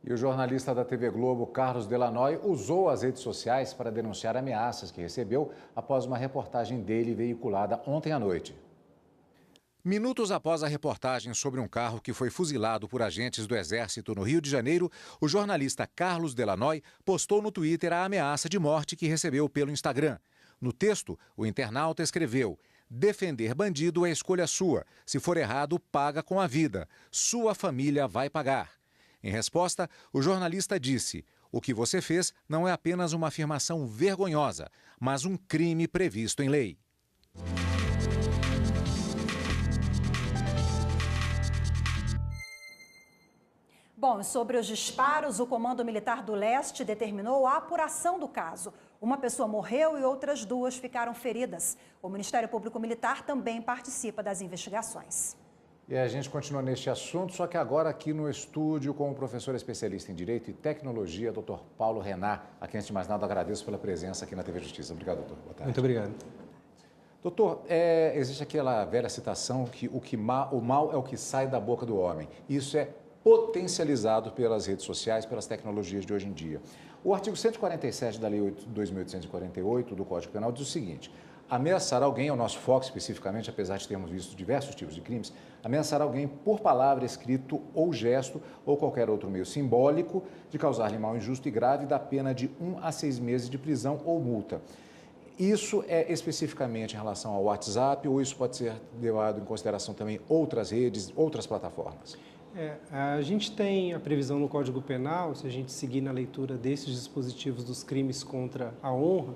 E o jornalista da TV Globo, Carlos Delanoy, usou as redes sociais para denunciar ameaças que recebeu após uma reportagem dele veiculada ontem à noite. Minutos após a reportagem sobre um carro que foi fuzilado por agentes do Exército no Rio de Janeiro, o jornalista Carlos Delanoy postou no Twitter a ameaça de morte que recebeu pelo Instagram. No texto, o internauta escreveu: "Defender bandido é escolha sua. Se for errado, paga com a vida. Sua família vai pagar." Em resposta, o jornalista disse: "O que você fez não é apenas uma afirmação vergonhosa, mas um crime previsto em lei." Bom, sobre os disparos, o Comando Militar do Leste determinou a apuração do caso. Uma pessoa morreu e outras duas ficaram feridas. O Ministério Público Militar também participa das investigações. E a gente continua neste assunto, só que agora aqui no estúdio com o professor especialista em Direito e Tecnologia, Dr. Paulo Renat, a quem, antes de mais nada, agradeço pela presença aqui na TV Justiça. Obrigado, doutor. Boa tarde. Muito obrigado. Doutor, existe aquela velha citação que o mal é o que sai da boca do homem. Isso é potencializado pelas redes sociais, pelas tecnologias de hoje em dia. O artigo 147 da Lei 2.848 do Código Penal diz o seguinte: ameaçar alguém, é o nosso foco especificamente, apesar de termos visto diversos tipos de crimes, ameaçar alguém por palavra, escrito ou gesto ou qualquer outro meio simbólico de causar-lhe mal injusto e grave dá pena de 1 a 6 meses de prisão ou multa. Isso é especificamente em relação ao WhatsApp ou isso pode ser levado em consideração também outras redes, outras plataformas? A gente tem a previsão no Código Penal, se a gente seguir na leitura desses dispositivos dos crimes contra a honra,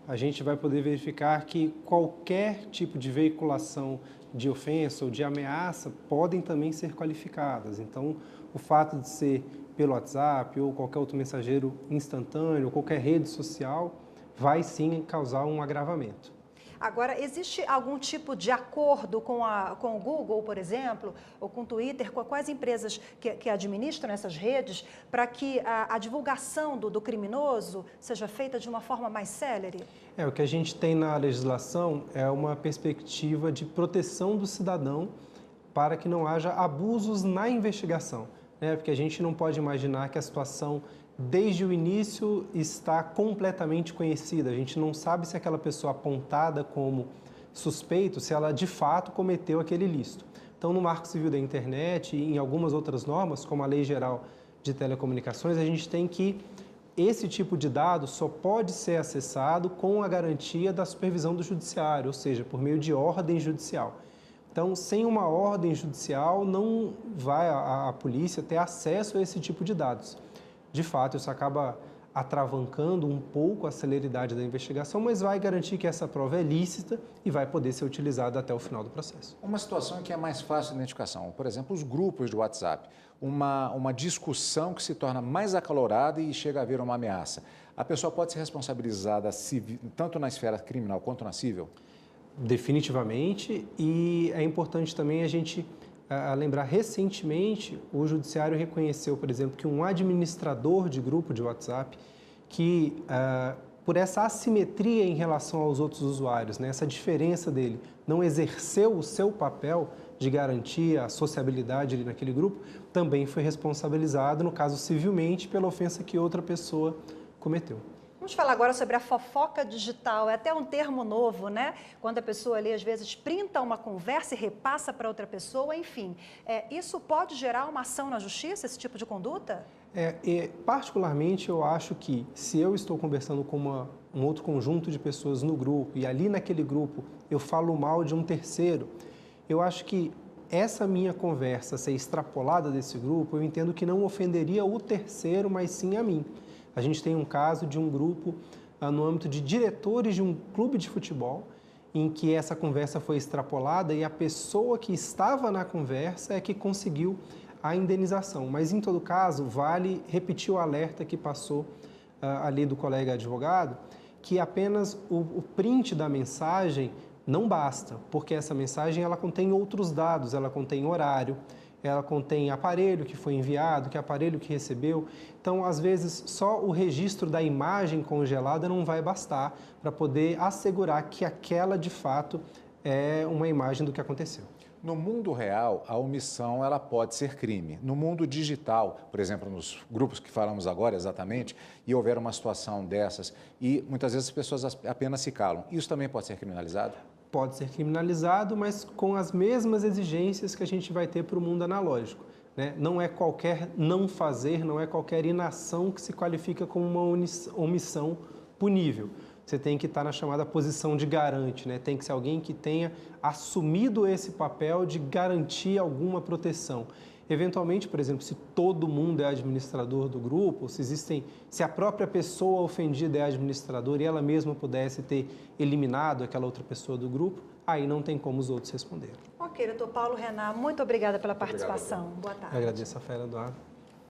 a gente vai poder verificar que qualquer tipo de veiculação de ofensa ou de ameaça podem também ser qualificadas. Então, o fato de ser pelo WhatsApp ou qualquer outro mensageiro instantâneo ou qualquer rede social vai sim causar um agravamento. Agora, existe algum tipo de acordo com o Google, por exemplo, ou com o Twitter, com quais empresas que administram essas redes, para que a divulgação do criminoso seja feita de uma forma mais célere? O que a gente tem na legislação é uma perspectiva de proteção do cidadão para que não haja abusos na investigação, né? Porque a gente não pode imaginar que a situação desde o início está completamente conhecida. A gente não sabe se aquela pessoa apontada como suspeito, se ela de fato cometeu aquele ilícito. Então, no Marco Civil da Internet e em algumas outras normas, como a Lei Geral de Telecomunicações, a gente tem que esse tipo de dado só pode ser acessado com a garantia da supervisão do judiciário, ou seja, por meio de ordem judicial. Então, sem uma ordem judicial, não vai a polícia ter acesso a esse tipo de dados. De fato, isso acaba atravancando um pouco a celeridade da investigação, mas vai garantir que essa prova é lícita e vai poder ser utilizada até o final do processo. Uma situação que é mais fácil de identificação, por exemplo, os grupos de WhatsApp, uma discussão que se torna mais acalorada e chega a haver uma ameaça. A pessoa pode ser responsabilizada tanto na esfera criminal quanto na civil? Definitivamente, e é importante também a gente lembrar, recentemente o Judiciário reconheceu, por exemplo, que um administrador de grupo de WhatsApp, que por essa assimetria em relação aos outros usuários, né, essa diferença dele, não exerceu o seu papel de garantir a sociabilidade ali naquele grupo, também foi responsabilizado, no caso civilmente, pela ofensa que outra pessoa cometeu. Vamos falar agora sobre a fofoca digital. É até um termo novo, né? Quando a pessoa ali, às vezes, printa uma conversa e repassa para outra pessoa, enfim. Isso pode gerar uma ação na justiça, esse tipo de conduta? Particularmente, eu acho que se eu estou conversando com um outro conjunto de pessoas no grupo e ali naquele grupo eu falo mal de um terceiro, eu acho que essa minha conversa ser extrapolada desse grupo, eu entendo que não ofenderia o terceiro, mas sim a mim. A gente tem um caso de um grupo no âmbito de diretores de um clube de futebol, em que essa conversa foi extrapolada e a pessoa que estava na conversa é que conseguiu a indenização. Mas, em todo caso, vale repetir o alerta que passou ali do colega advogado, que apenas o print da mensagem não basta, porque essa mensagem ela contém outros dados, ela contém horário, ela contém aparelho que foi enviado, que aparelho que recebeu. Então, às vezes, só o registro da imagem congelada não vai bastar para poder assegurar que aquela, de fato, é uma imagem do que aconteceu. No mundo real, a omissão ela pode ser crime. No mundo digital, por exemplo, nos grupos que falamos agora exatamente, e houver uma situação dessas e muitas vezes as pessoas apenas se calam, isso também pode ser criminalizado? Pode ser criminalizado, mas com as mesmas exigências que a gente vai ter para o mundo analógico, né? Não é qualquer não fazer, não é qualquer inação que se qualifica como uma omissão punível. Você tem que estar na chamada posição de garante, né? Tem que ser alguém que tenha assumido esse papel de garantir alguma proteção. Eventualmente, por exemplo, se todo mundo é administrador do grupo, se a própria pessoa ofendida é administradora e ela mesma pudesse ter eliminado aquela outra pessoa do grupo, aí não tem como os outros responderem. Ok, doutor Paulo Renan, muito obrigada pela participação. Boa tarde. Eu agradeço a Fera, Eduardo.